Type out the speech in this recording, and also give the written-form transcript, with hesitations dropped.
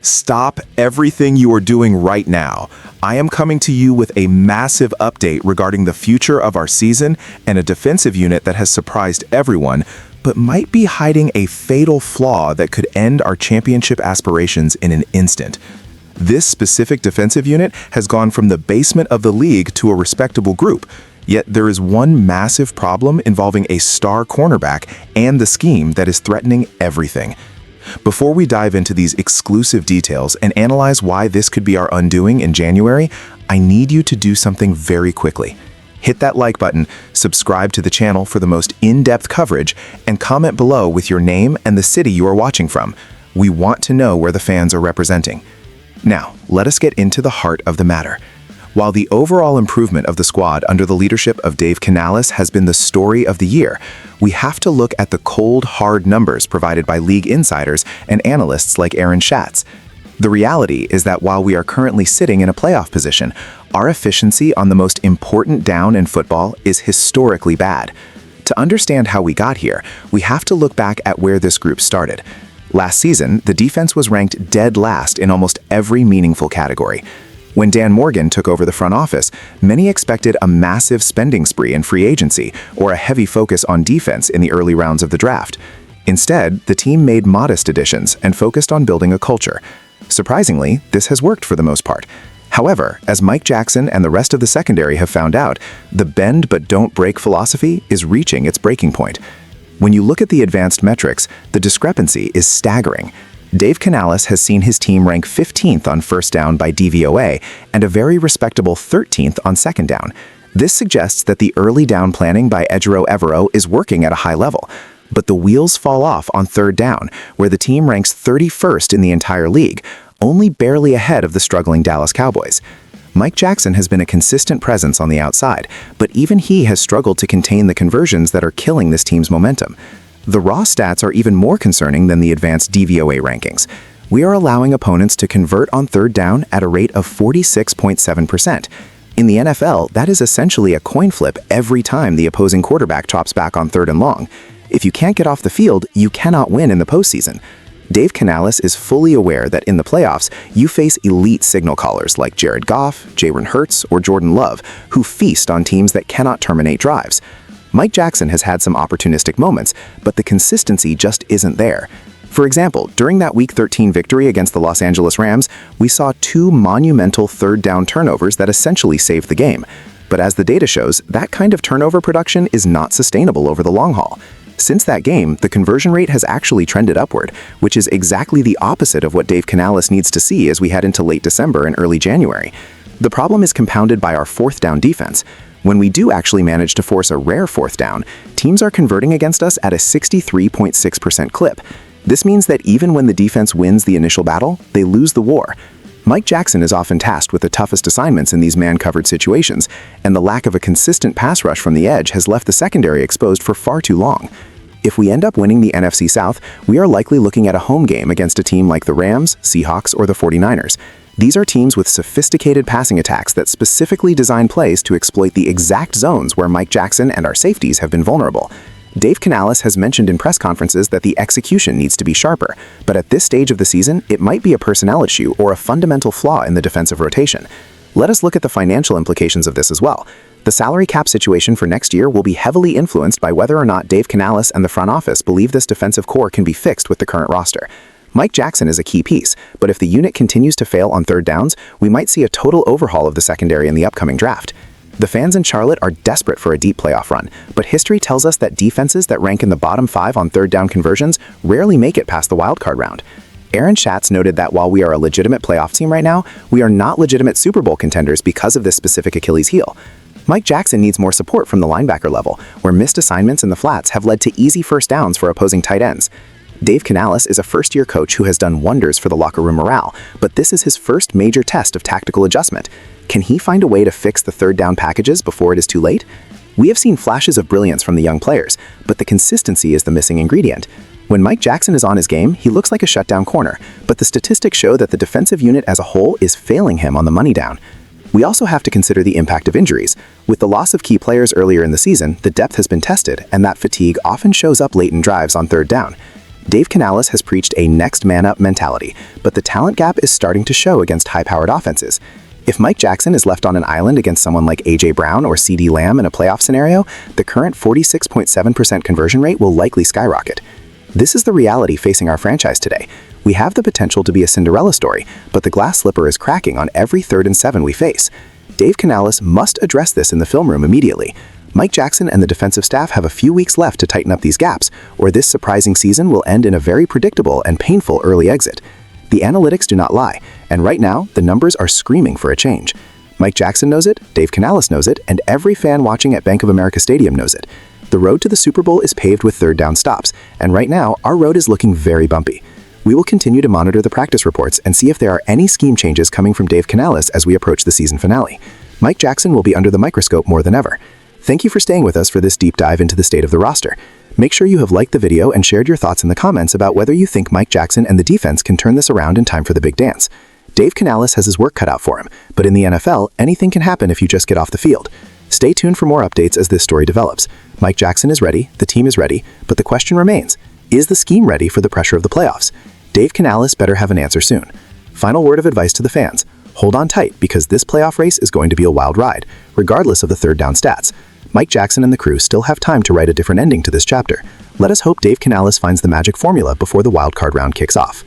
Stop everything you are doing right now. I am coming to you with a massive update regarding the future of our season and a defensive unit that has surprised everyone, but might be hiding a fatal flaw that could end our championship aspirations in an instant. This specific defensive unit has gone from the basement of the league to a respectable group, yet there is one massive problem involving a star cornerback and the scheme that is threatening everything. Before we dive into these exclusive details and analyze why this could be our undoing in January, I need you to do something very quickly. Hit that like button, subscribe to the channel for the most in-depth coverage, and comment below with your name and the city you are watching from. We want to know where the fans are representing. Now, let us get into the heart of the matter. While the overall improvement of the squad under the leadership of Dave Canales has been the story of the year, we have to look at the cold, hard numbers provided by league insiders and analysts like Aaron Schatz. The reality is that while we are currently sitting in a playoff position, our efficiency on the most important down in football is historically bad. To understand how we got here, we have to look back at where this group started. Last season, the defense was ranked dead last in almost every meaningful category. When Dan Morgan took over the front office, many expected a massive spending spree in free agency or a heavy focus on defense in the early rounds of the draft. Instead, the team made modest additions and focused on building a culture. Surprisingly, this has worked for the most part. However, as Mike Jackson and the rest of the secondary have found out, the bend but don't break philosophy is reaching its breaking point. When you look at the advanced metrics, the discrepancy is staggering. Dave Canales has seen his team rank 15th on first down by DVOA and a very respectable 13th on second down. This suggests that the early down planning by Ejiro Evero is working at a high level. But the wheels fall off on third down, where the team ranks 31st in the entire league, only barely ahead of the struggling Dallas Cowboys. Mike Jackson has been a consistent presence on the outside, but even he has struggled to contain the conversions that are killing this team's momentum. The raw stats are even more concerning than the advanced DVOA rankings. We are allowing opponents to convert on third down at a rate of 46.7%. In the NFL, that is essentially a coin flip every time the opposing quarterback drops back on third and long. If you can't get off the field, you cannot win in the postseason. Dave Canales is fully aware that in the playoffs, you face elite signal callers like Jared Goff, Jalen Hurts, or Jordan Love, who feast on teams that cannot terminate drives. Mike Jackson has had some opportunistic moments, but the consistency just isn't there. For example, during that Week 13 victory against the Los Angeles Rams, we saw two monumental third down turnovers that essentially saved the game. But as the data shows, that kind of turnover production is not sustainable over the long haul. Since that game, the conversion rate has actually trended upward, which is exactly the opposite of what Dave Canales needs to see as we head into late December and early January. The problem is compounded by our fourth down defense. When we do actually manage to force a rare fourth down, teams are converting against us at a 63.6% clip. This means that even when the defense wins the initial battle, they lose the war. Mike Jackson is often tasked with the toughest assignments in these man-covered situations, and the lack of a consistent pass rush from the edge has left the secondary exposed for far too long. If we end up winning the NFC South, we are likely looking at a home game against a team like the Rams, Seahawks, or the 49ers. These are teams with sophisticated passing attacks that specifically design plays to exploit the exact zones where Mike Jackson and our safeties have been vulnerable. Dave Canales has mentioned in press conferences that the execution needs to be sharper, but at this stage of the season, it might be a personnel issue or a fundamental flaw in the defensive rotation. Let us look at the financial implications of this as well. The salary cap situation for next year will be heavily influenced by whether or not Dave Canales and the front office believe this defensive core can be fixed with the current roster. Mike Jackson is a key piece, but if the unit continues to fail on third downs, we might see a total overhaul of the secondary in the upcoming draft. The fans in Charlotte are desperate for a deep playoff run, but history tells us that defenses that rank in the bottom 5 on third down conversions rarely make it past the wildcard round. Aaron Schatz noted that while we are a legitimate playoff team right now, we are not legitimate Super Bowl contenders because of this specific Achilles heel. Mike Jackson needs more support from the linebacker level, where missed assignments in the flats have led to easy first downs for opposing tight ends. Dave Canales is a first-year coach who has done wonders for the locker room morale, but this is his first major test of tactical adjustment. Can he find a way to fix the third down packages before it is too late? We have seen flashes of brilliance from the young players, but the consistency is the missing ingredient. When Mike Jackson is on his game, he looks like a shutdown corner, but the statistics show that the defensive unit as a whole is failing him on the money down. We also have to consider the impact of injuries. With the loss of key players earlier in the season, the depth has been tested, and that fatigue often shows up late in drives on third down. Dave Canales has preached a next man up mentality, but the talent gap is starting to show against high-powered offenses. If Mike Jackson is left on an island against someone like A.J. Brown or C.D. Lamb in a playoff scenario, the current 46.7% conversion rate will likely skyrocket. This is the reality facing our franchise today. We have the potential to be a Cinderella story, but the glass slipper is cracking on every 3rd and 7 we face. Dave Canales must address this in the film room immediately. Mike Jackson and the defensive staff have a few weeks left to tighten up these gaps, or this surprising season will end in a very predictable and painful early exit. The analytics do not lie, and right now, the numbers are screaming for a change. Mike Jackson knows it, Dave Canales knows it, and every fan watching at Bank of America Stadium knows it. The road to the Super Bowl is paved with third down stops, and right now, our road is looking very bumpy. We will continue to monitor the practice reports and see if there are any scheme changes coming from Dave Canales as we approach the season finale. Mike Jackson will be under the microscope more than ever. Thank you for staying with us for this deep dive into the state of the roster. Make sure you have liked the video and shared your thoughts in the comments about whether you think Mike Jackson and the defense can turn this around in time for the big dance. Dave Canales has his work cut out for him, but in the NFL, anything can happen if you just get off the field. Stay tuned for more updates as this story develops. Mike Jackson is ready, the team is ready, but the question remains, is the scheme ready for the pressure of the playoffs? Dave Canales better have an answer soon. Final word of advice to the fans. Hold on tight because this playoff race is going to be a wild ride, regardless of the third down stats. Mike Jackson and the crew still have time to write a different ending to this chapter. Let us hope Dave Canales finds the magic formula before the wild card round kicks off.